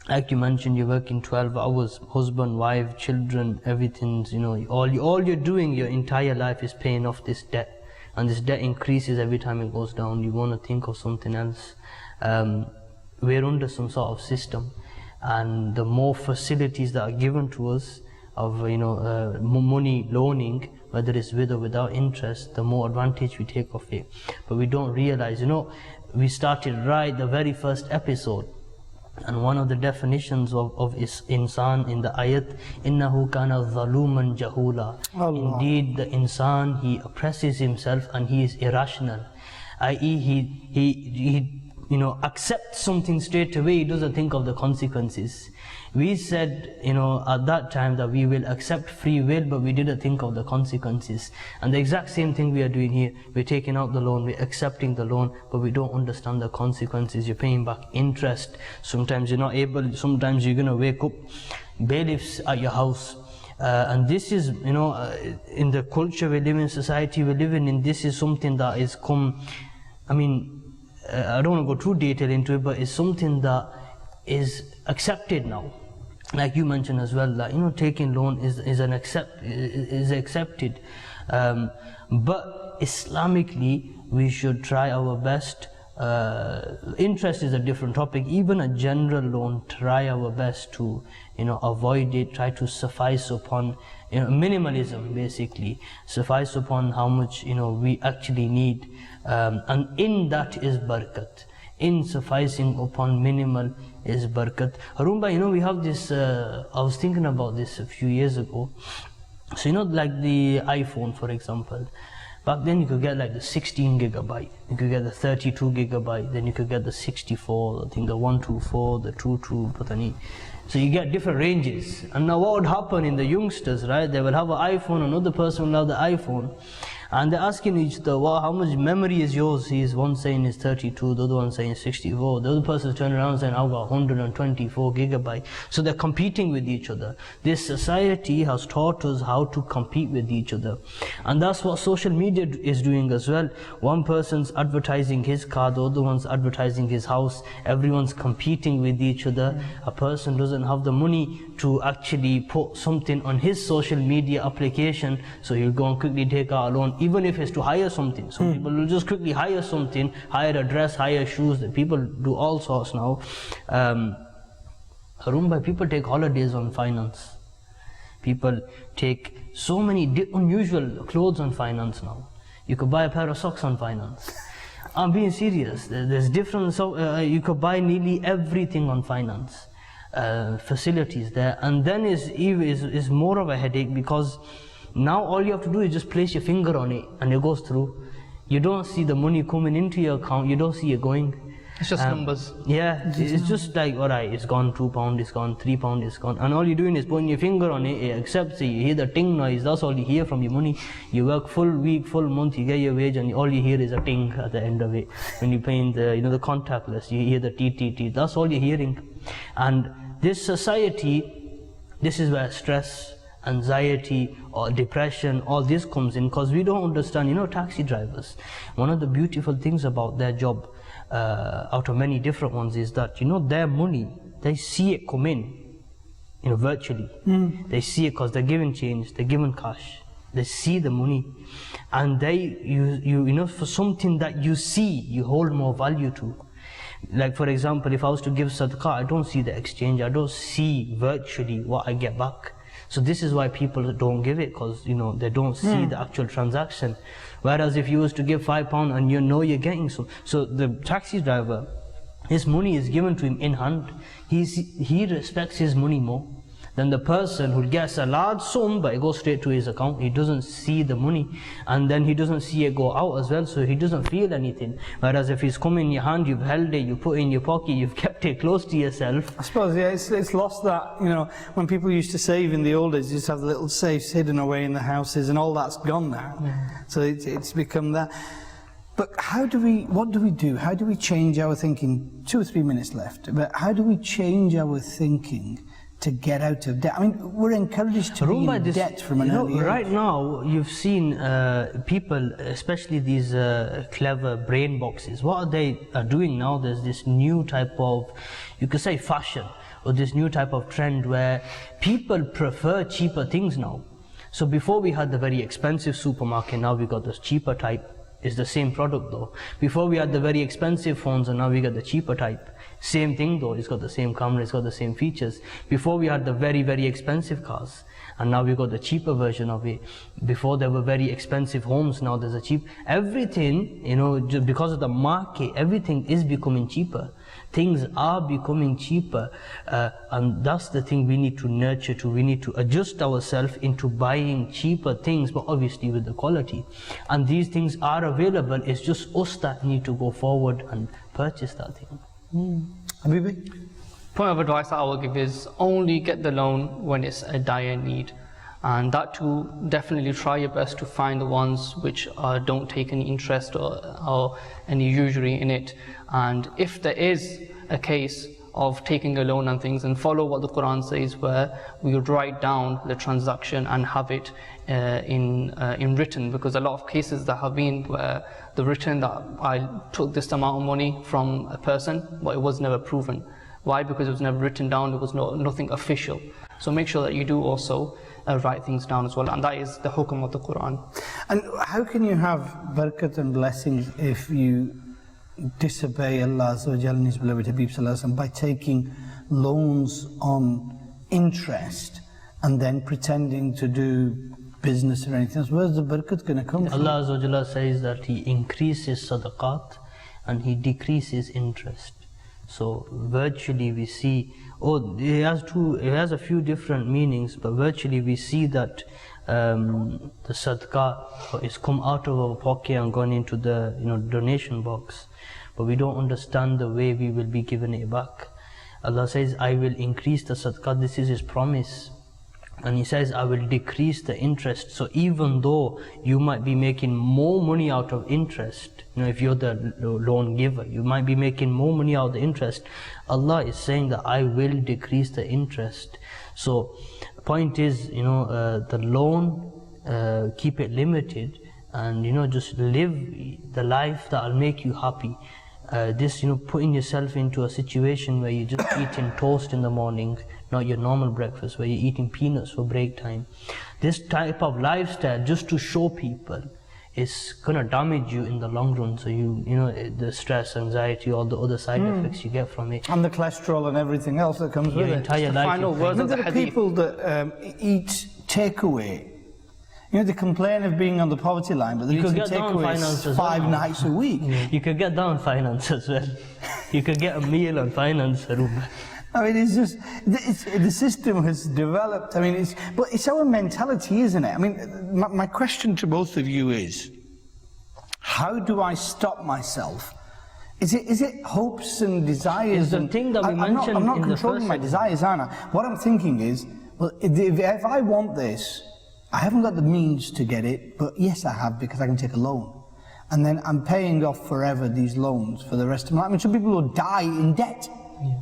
Speaker 4: like you mentioned, you're working 12 hours, husband, wife, children, everything's, you know, all you're doing your entire life is paying off this debt. And this debt increases every time it goes down. You want to think of something else. We're under some sort of system. And the more facilities that are given to us of, you know, money loaning, whether it's with or without interest, the more advantage we take of it. But we don't realize, you know, we started right the very first episode. And one of the definitions of insan in the ayat, innahu kana zaluman jahula. Indeed, the insan, he oppresses himself and he is irrational. I.e., he you know, accepts something straight away. He doesn't think of the consequences. We said, you know, at that time that we will accept free will, but we didn't think of the consequences. And the exact same thing we are doing here. We're taking out the loan, we're accepting the loan, but we don't understand the consequences. You're paying back interest. Sometimes you're not able, sometimes you're going to wake up, bailiffs at your house. And this is, in the culture we live in, society we live in, this is something that is I don't want to go too detailed into it, but it's something that is accepted now. Like you mentioned as well, that taking loan is accepted. But Islamically, we should try our best. Interest is a different topic. Even a general loan, try our best to avoid it. Try to suffice upon minimalism, basically suffice upon how much we actually need, and in that is barakat. In sufficing upon minimal is barakat. Haroon bhai, we have this, I was thinking about this a few years ago. So like the iPhone, for example, back then you could get like the 16 gigabyte, you could get the 32 gigabyte, then you could get the 64, I think the 124, the 22, so you get different ranges. And now what would happen in the youngsters, right? They will have an iPhone, another person will have the iPhone, and they're asking each other, well, how much memory is yours? He's one saying it's 32, the other one saying 64, the other person turning around saying I've got 124 gigabyte. So they're competing with each other. This society has taught us how to compete with each other, and that's what social media is doing as well. One person's advertising his car, the other one's advertising his house, everyone's competing with each other. A person doesn't have the money to actually put something on his social media application, so he'll go and quickly take out a loan, even if it's to hire something. Some people will just quickly hire something, hire a dress, hire shoes. People do all sorts now. Haroon bhai, people take holidays on finance. People take so many unusual clothes on finance now. You could buy a pair of socks on finance. I'm being serious. There's different, you could buy nearly everything on finance. Facilities there, and then is more of a headache, because now all you have to do is just place your finger on it and it goes through. You don't see the money coming into your account, you don't see it going.
Speaker 3: It's just numbers.
Speaker 4: Yeah, it's just like, alright, it's gone £2, it's gone £3, it's gone, and all you're doing is putting your finger on it, it accepts it, you hear the ting noise, that's all you hear from your money. You work full week, full month, you get your wage, and all you hear is a ting at the end of it. When you're paying the contactless, you hear the TTT, that's all you're hearing. And this society, this is where stress, anxiety or depression, all this comes in, because we don't understand. Taxi drivers, one of the beautiful things about their job, out of many different ones, is that their money, they see it come in, virtually. They see it because they're given change, they're given cash, they see the money, and they for something that you see, you hold more value to. Like for example, if I was to give sadaqah, I don't see the exchange, I don't see virtually what I get back. So this is why people don't give it, because they don't see the actual transaction. Whereas if you was to give £5 and you're getting some, so the taxi driver, his money is given to him in hand. He respects his money more than the person who gets a large sum but it goes straight to his account. He doesn't see the money, and then he doesn't see it go out as well, so he doesn't feel anything. Whereas if it's come in your hand, you've held it, you put it in your pocket, you've kept it close to yourself.
Speaker 2: I suppose, yeah, it's lost that, when people used to save in the old days, you just have the little safes hidden away in the houses, and all that's gone now. So it's become that. But what do we do? How do we change our thinking? 2 or 3 minutes left, but how do we change our thinking to get out of debt? I mean, we're encouraged to be in debt from an early age. Right
Speaker 4: now, you've seen people, especially these clever brain boxes, what they are doing now, there's this new type of, you could say fashion, or this new type of trend where people prefer cheaper things now. So before we had the very expensive supermarket, now we got this cheaper type. It's the same product though. Before we had the very expensive phones, and now we got the cheaper type. Same thing though, it's got the same camera, it's got the same features. Before we had the very, very expensive cars, and now we got the cheaper version of it. Before there were very expensive homes, now there's a cheap. Everything, just because of the market, everything is becoming cheaper. Things are becoming cheaper, and that's the thing we need to nurture to. We need to adjust ourselves into buying cheaper things, but obviously with the quality. And these things are available, it's just us that need to go forward and purchase that thing.
Speaker 2: Habibi?
Speaker 3: Point of advice that I will give is only get the loan when it's a dire need. And that too, definitely try your best to find the ones which don't take any interest or any usury in it. And if there is a case of taking a loan and things, and follow what the Quran says, where we would write down the transaction and have it in written, because a lot of cases that have been where the written that I took this amount of money from a person, but it was never proven. Why? Because it was never written down, there was nothing official. So make sure that you do also write things down as well, and that is the hukum of the Quran.
Speaker 2: And how can you have barakat and blessings if you disobey Allah Azza wa Jalla and His beloved Habib Sallallahu Alaihi Wasallam by taking loans on interest and then pretending to do business or anything else? Where's the barakat going to come from?
Speaker 4: Allah Azza wa Jalla says that He increases sadaqat and He decreases interest. So virtually we see, it has a few different meanings, but virtually we see that the sadaqah is come out of our pocket and gone into the donation box, but we don't understand the way we will be given it back. Allah says, I will increase the sadaqah, this is His promise. And He says, I will decrease the interest. So even though you might be making more money out of interest, if you're the loan giver, you might be making more money out of the interest. Allah is saying that I will decrease the interest. So the point is, the loan, keep it limited, and just live the life that will make you happy. Putting yourself into a situation where you're just eating toast in the morning, not your normal breakfast, where you're eating peanuts for break time. This type of lifestyle, just to show people, is gonna damage you in the long run. So the stress, anxiety, all the other side effects you get from it,
Speaker 2: and the cholesterol and everything else that comes with it.
Speaker 4: Your entire life.
Speaker 3: Final words of the
Speaker 2: There are
Speaker 3: hadith.
Speaker 2: people that eat takeaway. They complain of being on the poverty line, but they're eating takeaways 5 nights a week.
Speaker 4: You could get down finance as well. You could get a meal on finance.
Speaker 2: I mean, it's just, the system has developed. I mean, but it's our mentality, isn't it? I mean, my question to both of you is, how do I stop myself? Is it hopes and desires?
Speaker 4: Is the thing that we mentioned
Speaker 2: I'm not
Speaker 4: in the
Speaker 2: controlling
Speaker 4: first
Speaker 2: my desires, Anna. What I'm thinking is, well, if I want this, I haven't got the means to get it, but yes, I have, because I can take a loan. And then I'm paying off forever these loans for the rest of my life. I mean, some people will die in debt.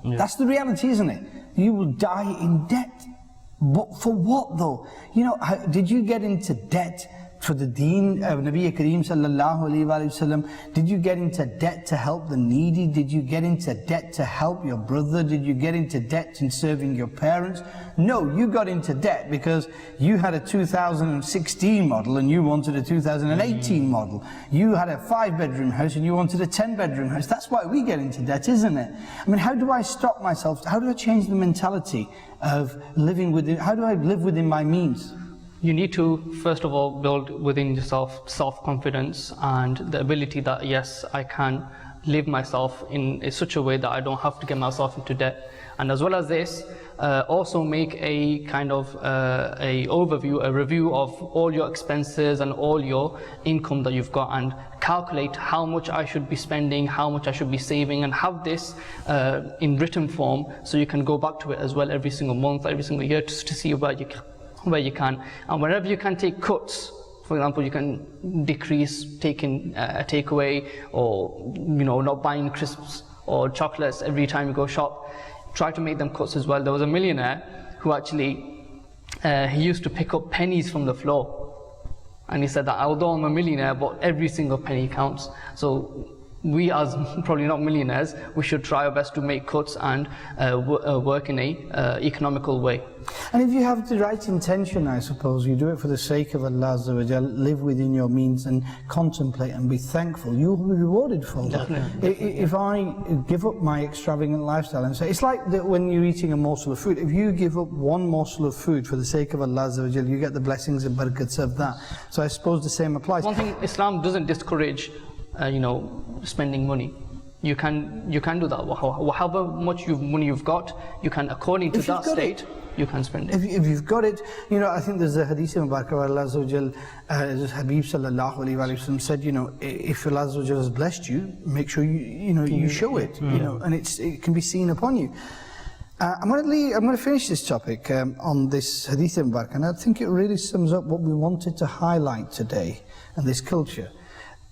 Speaker 4: Yeah.
Speaker 2: That's the reality, isn't it? You will die in debt. But for what though? Did you get into debt for the deen of Nabi Kareem sallallahu alayhi wa sallam? Did you get into debt to help the needy? Did you get into debt to help your brother? Did you get into debt in serving your parents? No, you got into debt because you had a 2016 model and you wanted a 2018 model. You had a 5-bedroom house and you wanted a 10-bedroom house. That's why we get into debt, isn't it? I mean, how do I stop myself? How do I change the mentality of living within, how do I live within my means?
Speaker 3: You need to, first of all, build within yourself self-confidence and the ability that, yes, I can live myself in such a way that I don't have to get myself into debt. And as well as this, also make a kind of a review of all your expenses and all your income that you've got, and calculate how much I should be spending, how much I should be saving, and have this in written form, so you can go back to it as well every single month, every single year, just to see where you can. And whenever you can take cuts, for example, you can decrease taking a takeaway, or not buying crisps or chocolates every time you go shop. Try to make them cuts as well. There was a millionaire who actually he used to pick up pennies from the floor, and he said that although I'm a millionaire, but every single penny counts. So we, as probably not millionaires, we should try our best to make cuts and work in a economical way.
Speaker 2: And if you have the right intention, I suppose, you do it for the sake of Allah Azza wa Jal, live within your means and contemplate and be thankful, you'll be rewarded for that. If I give up my extravagant lifestyle and say, it's like that when you're eating a morsel of food, if you give up one morsel of food for the sake of Allah Azza wa Jal, you get the blessings and barakats of that. So I suppose the same applies.
Speaker 3: One thing, Islam doesn't discourage spending money. You can do that. However much money you've got, you can, according to that state, you can spend it.
Speaker 2: If you've got it, I think there's a hadith in Mubarak where Allah Azza wa Jal, Habib sallallahu alayhi wa sallam said, if Allah Azza wa Jal has blessed you, make sure you show it, and it can be seen upon you. I'm going to finish this topic on this hadith in Mubarak, and I think it really sums up what we wanted to highlight today and this culture.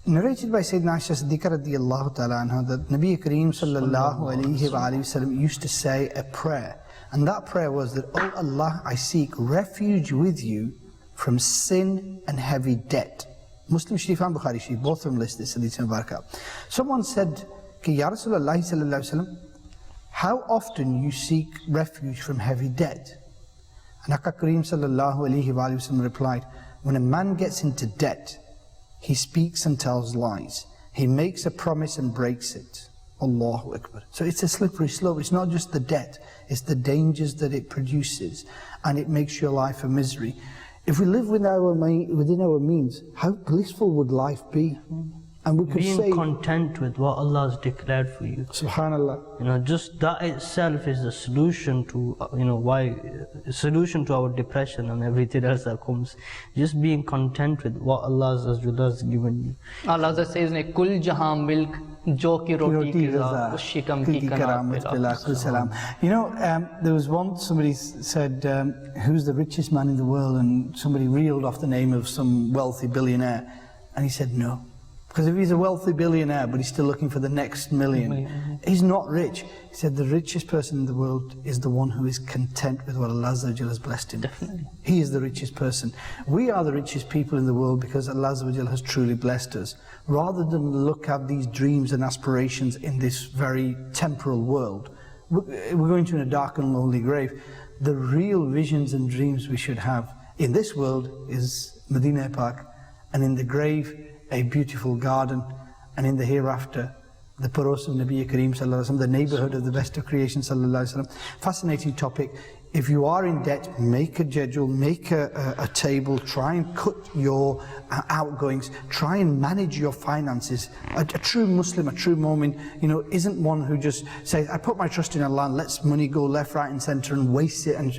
Speaker 2: Narrated by Sayyidina Aisha Siddiqa radiyallahu ta'ala anha that Nabi Kareem sallallahu alayhi wa sallam used to say a prayer. And that prayer was that, "Oh Allah, I seek refuge with you from sin and heavy debt." Muslim Sharif and Bukhari Sharif, both of them list this hadith mubarakah. Someone said, "Ya Rasulullah sallallahu alayhi wa sallam, how often you seek refuge from heavy debt?" And Aka Kareem sallallahu alayhi wa sallam replied, "When a man gets into debt, he speaks and tells lies. He makes a promise and breaks it. Allahu Akbar." So it's a slippery slope. It's not just the debt, it's the dangers that it produces, and it makes your life a misery. If we live within our means, how blissful would life be? And we could
Speaker 4: being content with what Allah has declared for you.
Speaker 2: Subhanallah.
Speaker 4: Just that itself is the solution to, solution to our depression and everything else that comes. Just being content with what Allah has given you.
Speaker 3: Allah says, "Kul jahan milk jo ki roti ki za, us shikam ki kanaat pila."
Speaker 2: There was once somebody said, "Who's the richest man in the world?" And somebody reeled off the name of some wealthy billionaire, and he said, "No." Because if he's a wealthy billionaire, but he's still looking for the next million, he's not rich. He said the richest person in the world is the one who is content with what Allah has blessed him.
Speaker 3: Definitely.
Speaker 2: He is the richest person. We are the richest people in the world because Allah has truly blessed us. Rather than look at these dreams and aspirations in this very temporal world, we're going to in a dark and lonely grave. The real visions and dreams we should have in this world is Medina Pak, and in the grave, a beautiful garden, and in the hereafter, the paros of Nabi Kareem sallallahu alaihi wasallam, the neighborhood of the best of creation sallallahu alaihi wasallam. Fascinating topic. If you are in debt, make a schedule, make a table, try and cut your outgoings, try and manage your finances. A true Muslim, a true mu'min, isn't one who just says, "I put my trust in Allah and lets money go left, right and center and wastes it and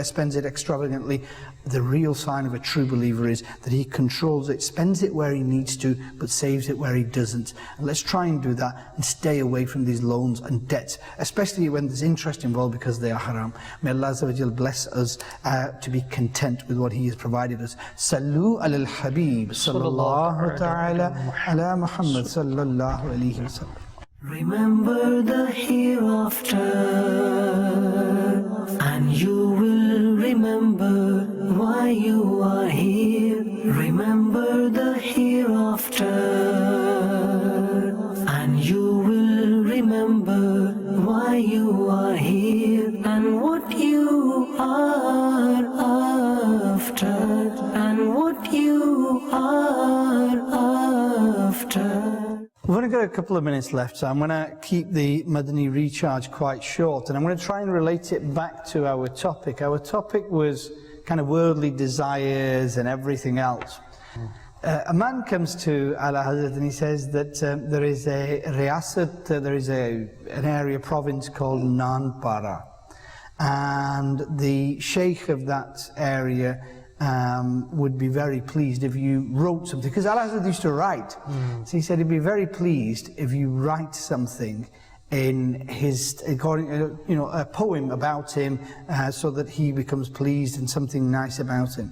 Speaker 2: spends it extravagantly." The real sign of a true believer is that he controls it, spends it where he needs to, but saves it where he doesn't. And let's try and do that and stay away from these loans and debts, especially when there's interest involved because they are haram. May Allah bless us to be content with what He has provided us. Sallu ala al-Habib sallallahu ta'ala ala Muhammad sallallahu alayhi wa sallam.
Speaker 1: Remember the hereafter, and you will remember why you are here. Remember the hereafter, and you will remember why you are here and what you are after, and what you are after.
Speaker 2: We've only got a couple of minutes left, so I'm going to keep the Madani recharge quite short, and I'm going to try and relate it back to our topic. Our topic was kind of worldly desires and everything else. A man comes to Ala Hazrat and he says that there is a riyasat, there is an area, province called Nanpara, and the sheikh of that area would be very pleased if you wrote something, because Ala Hazrat used to write. So he said he'd be very pleased if you write something in his, a poem about him, so that he becomes pleased and something nice about him.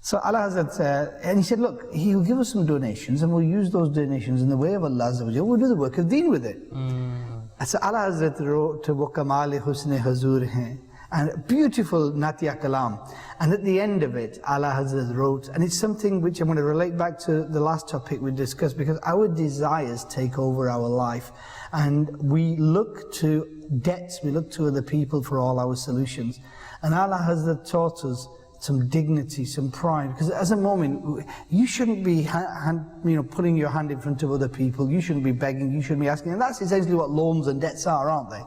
Speaker 2: So Ala Hazrat, and he said, look, he'll give us some donations and we'll use those donations in the way of Allah, we'll do the work of deen with it. So Ala Hazrat wrote to Wo Kamale Husne Hazur Hai, and beautiful Natya Kalam. And at the end of it, Ala Hazrat wrote, and it's something which I'm going to relate back to the last topic we discussed, because our desires take over our life, and we look to debts, we look to other people for all our solutions. And Ala Hazrat taught us some dignity, some pride, because as a moment, you shouldn't be putting your hand in front of other people, you shouldn't be begging, you shouldn't be asking, and that's essentially what loans and debts are, aren't they?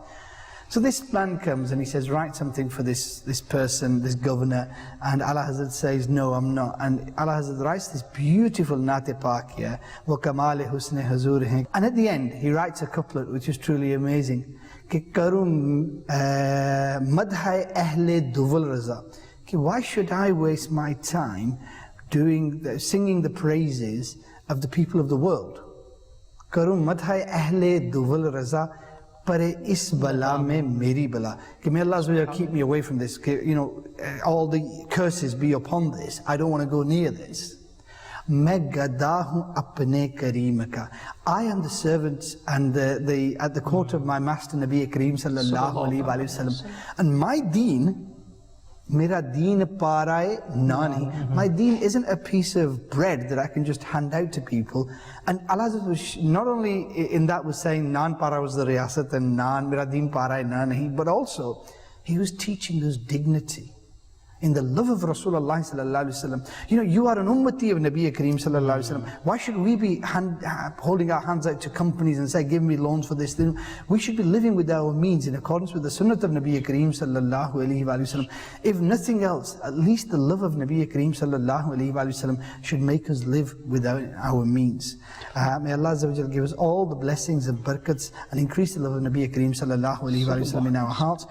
Speaker 2: So this man comes and he says, write something for this person, this governor, and Ala Hazrat says, no, I'm not. And Ala Hazrat writes this beautiful Naat-e Pak, yeah, Wo Kamale Husne Hazur Hai. And at the end, he writes a couplet which is truly amazing. Ki karum madhai ahle duvul raza. Why should I waste my time singing the praises of the people of the world? Karum madhai ahle duvul raza. Pare is bala mein meri bala. May Allah keep me away from this. All the curses be upon this. I don't want to go near this. मैं गदा हूँ अपने करीम का. I am the servant and at the court of my master Nabi Kareem sallallahu alaihi wasallam. And my deen, Mera deen paraye nani. My deen isn't a piece of bread that I can just hand out to people. And Allah was not only in that was saying naan para was the riyasat and naan, mera deen paraye nani, but also he was teaching us dignity in the love of Rasulullah sallallahu alaihi wasallam. You know, you are an ummati of Nabi Kareem sallallahu alaihi wasallam. Why should we be holding our hands out to companies and say, give me loans for this? We should be living with our means in accordance with the sunnah of Nabi Kareem sallallahu alaihi wasallam. If nothing else, at least the love of Nabi Kareem sallallahu alaihi wasallam should make us live without our means. May Allah Azza wa Jal give us all the blessings and barakats and increase the love of Nabi Kareem sallallahu alaihi wasallam in our hearts.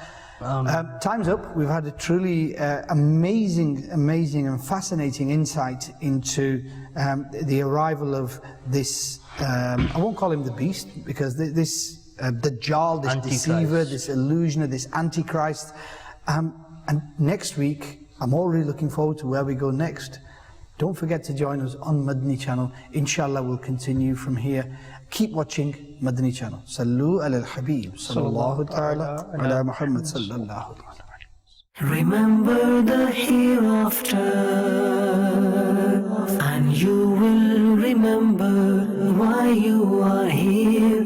Speaker 2: Time's up. We've had a truly amazing and fascinating insight into the arrival of this, I won't call him the beast, because this Dajjal, this deceiver, this illusioner, this Antichrist. And next week, I'm already looking forward to where we go next. Don't forget to join us on Madani Channel. Inshallah, we'll continue from here. Keep watching Madani Channel. Sallu ala al-Habib. Sallallahu ta'ala ala Muhammad sallallahu ta'ala.
Speaker 1: Remember the hereafter, and you will remember why you are here.